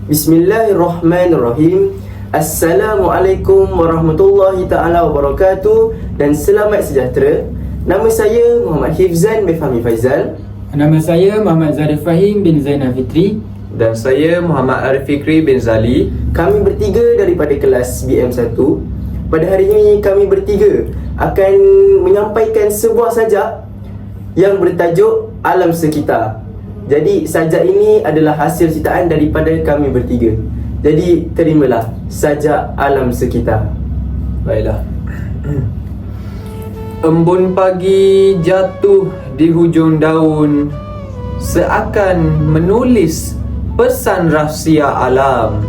Bismillahirrahmanirrahim. Assalamualaikum warahmatullahi ta'ala wabarakatuh dan selamat sejahtera. Nama saya Muhammad Hifzan bin Fahmi Faizal. Nama saya Muhammad Zarif Fahim bin Zainal Fitri. Dan saya Muhammad Arif Fikri bin Zali. Kami bertiga daripada kelas BM1. Pada hari ini kami bertiga akan menyampaikan sebuah sajak yang bertajuk Alam Sekitar. Jadi sajak ini adalah hasil ciptaan daripada kami bertiga. Jadi terimalah sajak Alam Sekitar. Baiklah. Embun pagi jatuh di hujung daun, seakan menulis pesan rahsia alam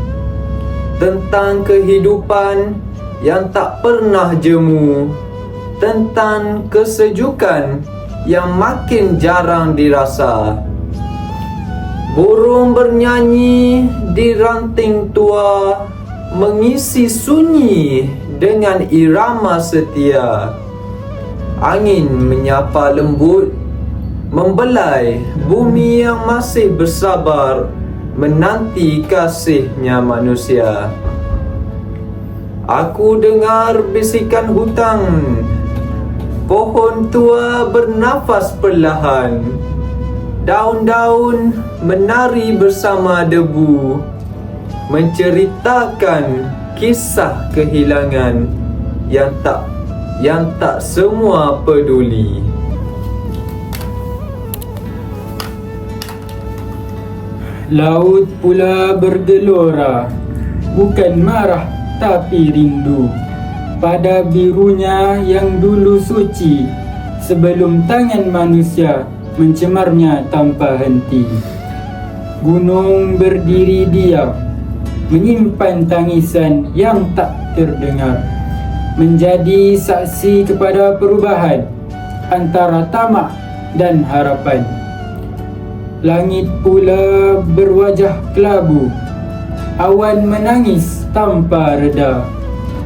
tentang kehidupan yang tak pernah jemu, tentang kesejukan yang makin jarang dirasa. Burung bernyanyi di ranting tua, mengisi sunyi dengan irama setia. Angin menyapa lembut, membelai bumi yang masih bersabar menanti kasihnya manusia. Aku dengar bisikan hutang, pohon tua bernafas perlahan, daun-daun menari bersama debu, menceritakan kisah kehilangan yang tak semua peduli. Laut pula bergelora, bukan marah tapi rindu, pada birunya yang dulu suci, sebelum tangan manusia mencemarnya tanpa henti. Gunung berdiri diam, menyimpan tangisan yang tak terdengar, menjadi saksi kepada perubahan antara tamak dan harapan. Langit pula berwajah kelabu, awan menangis tanpa reda,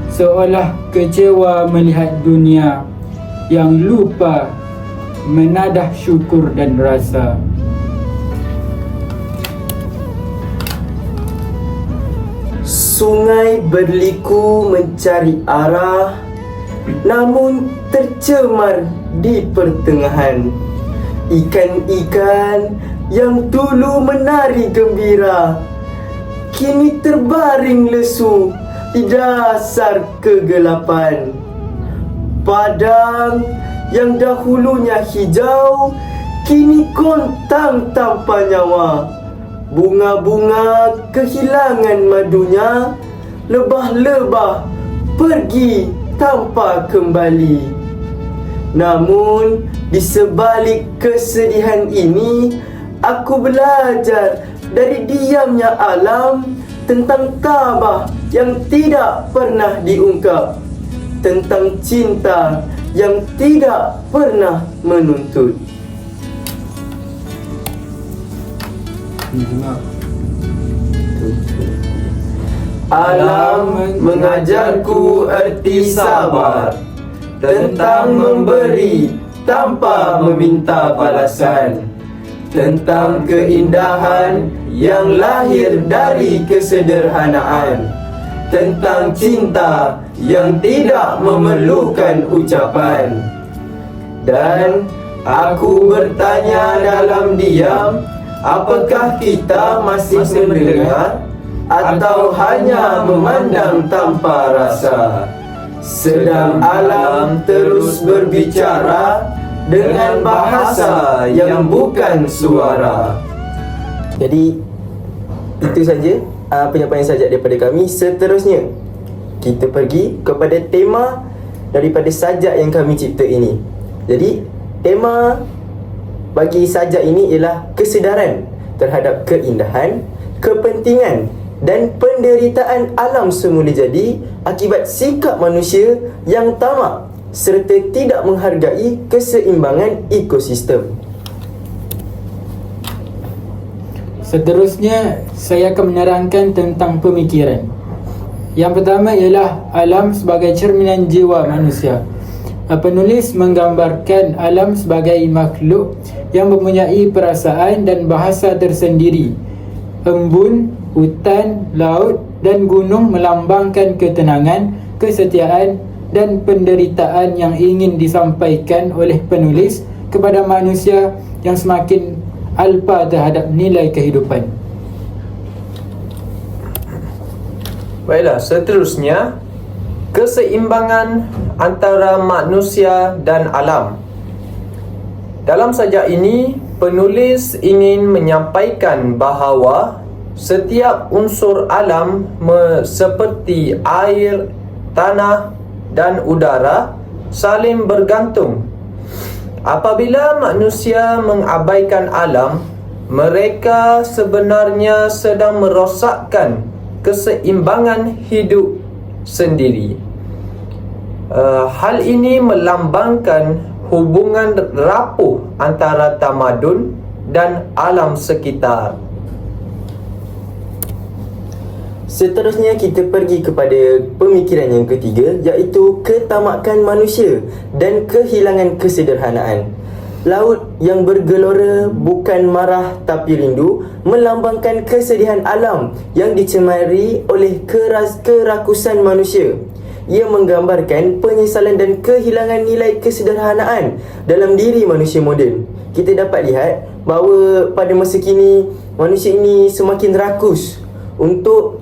seolah kecewa melihat dunia yang lupa menadah syukur dan rasa. Sungai berliku mencari arah, namun tercemar di pertengahan. Ikan-ikan yang dulu menari gembira, kini terbaring lesu di dasar kegelapan. Padang yang dahulunya hijau, kini gontang tanpa nyawa. Bunga-bunga kehilangan madunya, lebah-lebah pergi tanpa kembali. Namun di sebalik kesedihan ini, aku belajar dari diamnya alam tentang tabah yang tidak pernah diungkap, tentang cinta yang tidak pernah menuntut. Alam mengajarku erti sabar, tentang memberi tanpa meminta balasan, tentang keindahan yang lahir dari kesederhanaan, tentang cinta yang tidak memerlukan ucapan. Dan aku bertanya dalam diam, apakah kita masih mendengar atau hanya memandang tanpa rasa? Sedang alam terus berbicara dengan bahasa yang bukan suara. Jadi itu saja penyampaian sajak daripada kami. Seterusnya kita pergi kepada tema daripada sajak yang kami cipta ini. Jadi tema bagi sajak ini ialah kesedaran terhadap keindahan, kepentingan dan penderitaan alam semula jadi akibat sikap manusia yang tamak serta tidak menghargai keseimbangan ekosistem. Seterusnya, saya akan menerangkan tentang pemikiran. Yang pertama ialah alam sebagai cerminan jiwa manusia. Penulis menggambarkan alam sebagai makhluk yang mempunyai perasaan dan bahasa tersendiri. Embun Hutan, laut dan gunung melambangkan ketenangan, kesetiaan dan penderitaan yang ingin disampaikan oleh penulis kepada manusia yang semakin alpa terhadap nilai kehidupan. Baiklah, seterusnya, keseimbangan antara manusia dan alam. Dalam sajak ini, penulis ingin menyampaikan bahawa setiap unsur alam seperti air, tanah dan udara saling bergantung. Apabila manusia mengabaikan alam, mereka sebenarnya sedang merosakkan keseimbangan hidup sendiri. Hal ini melambangkan hubungan rapuh antara tamadun dan alam sekitar. Seterusnya kita pergi kepada pemikiran yang ketiga, iaitu ketamakan manusia dan kehilangan kesederhanaan. Laut yang bergelora bukan marah tapi rindu melambangkan kesedihan alam yang dicemari oleh kerakusan manusia. Ia menggambarkan penyesalan dan kehilangan nilai kesederhanaan dalam diri manusia moden. Kita dapat lihat bahawa pada masa kini manusia ini semakin rakus untuk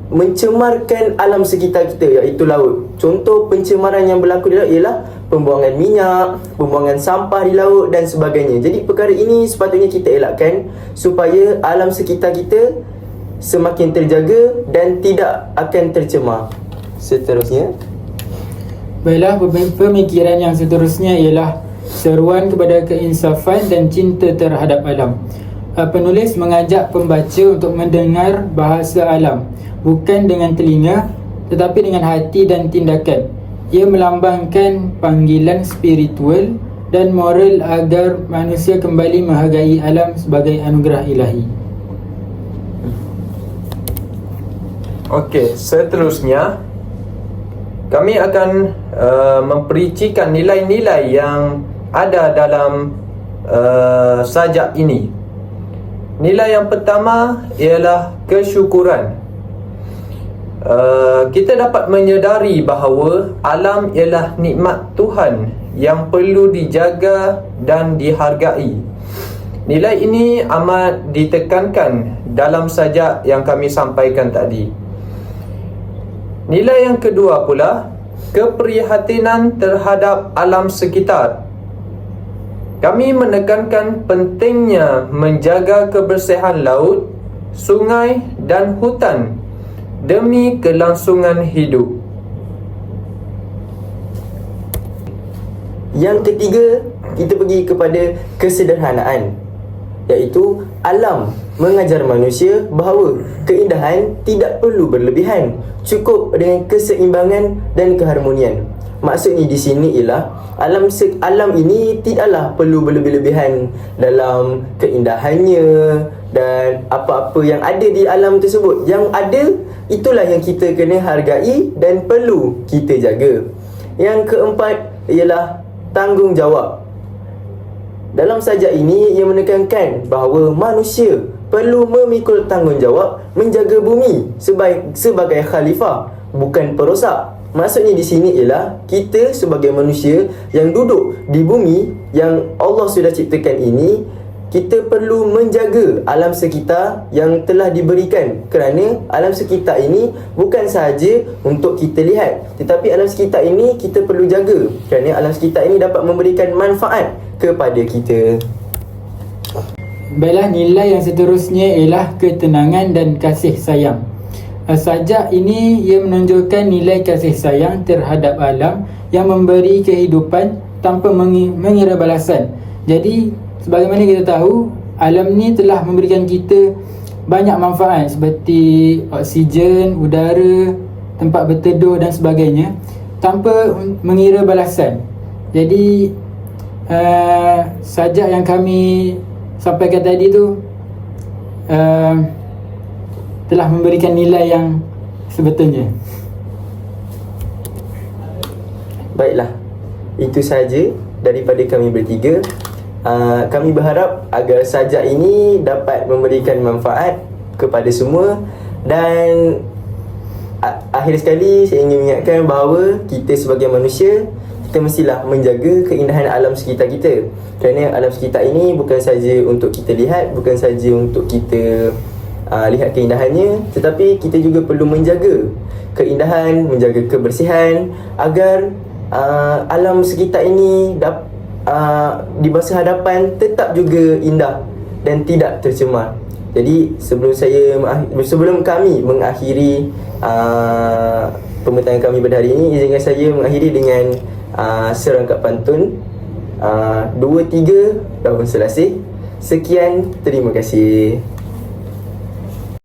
mencemarkan alam sekitar kita, iaitu laut. Contoh pencemaran yang berlaku di laut ialah pembuangan minyak, pembuangan sampah di laut dan sebagainya. Jadi perkara ini sepatutnya kita elakkan supaya alam sekitar kita semakin terjaga dan tidak akan tercemar. Seterusnya, Baiklah, pemikiran yang seterusnya ialah seruan kepada keinsafan dan cinta terhadap alam. Penulis mengajak pembaca untuk mendengar bahasa alam, bukan dengan telinga tetapi dengan hati dan tindakan. Ia melambangkan panggilan spiritual dan moral agar manusia kembali menghargai alam sebagai anugerah ilahi. Okey, seterusnya kami akan mempericikan nilai-nilai yang ada dalam sajak ini. Nilai yang pertama ialah kesyukuran. Kita dapat menyedari bahawa alam ialah nikmat Tuhan yang perlu dijaga dan dihargai. Nilai ini amat ditekankan dalam sajak yang kami sampaikan tadi. Nilai yang kedua pula, keprihatinan terhadap alam sekitar. Kami menekankan pentingnya menjaga kebersihan laut, sungai dan hutan demi kelangsungan hidup. yang ketiga kita pergi kepada kesederhanaan, iaitu alam mengajar manusia bahawa keindahan tidak perlu berlebihan, cukup dengan keseimbangan dan keharmonian. Maksudnya di sini ialah alam ini tidaklah perlu berlebih-lebihan dalam keindahannya dan apa-apa yang ada di alam tersebut. Yang ada itulah yang kita kena hargai dan perlu kita jaga. Yang keempat ialah tanggungjawab. Dalam sajak ini ia menekankan bahawa manusia perlu memikul tanggungjawab menjaga bumi sebagai khalifah, bukan perosak. Maksudnya di sini ialah kita sebagai manusia yang duduk di bumi yang Allah sudah ciptakan ini, kita perlu menjaga alam sekitar yang telah diberikan, kerana alam sekitar ini bukan sahaja untuk kita lihat, tetapi alam sekitar ini kita perlu jaga, kerana alam sekitar ini dapat memberikan manfaat kepada kita. Baiklah, nilai yang seterusnya ialah ketenangan dan kasih sayang. Sajak ini ia menunjukkan nilai kasih sayang terhadap alam yang memberi kehidupan tanpa mengira balasan. Jadi sebagaimana kita tahu, alam ni telah memberikan kita banyak manfaat seperti oksigen, udara, tempat berteduh dan sebagainya tanpa mengira balasan. Jadi sajak yang kami sampaikan tadi tu telah memberikan nilai yang sebetulnya. Baiklah, itu sahaja daripada kami bertiga. Kami berharap agar sajak ini dapat memberikan manfaat kepada semua. Dan akhir sekali saya ingin mengingatkan bahawa kita sebagai manusia, kita mestilah menjaga keindahan alam sekitar kita. Kerana alam sekitar ini bukan saja untuk kita lihat, bukan saja untuk kita lihat keindahannya, tetapi kita juga perlu menjaga keindahan, menjaga kebersihan agar alam sekitar ini di masa hadapan tetap juga indah dan tidak tercemar. Jadi sebelum kami mengakhiri pembincangan kami pada hari ini, izinkan saya mengakhiri dengan serangkap pantun 2-3 tahun selasih. Sekian, terima kasih.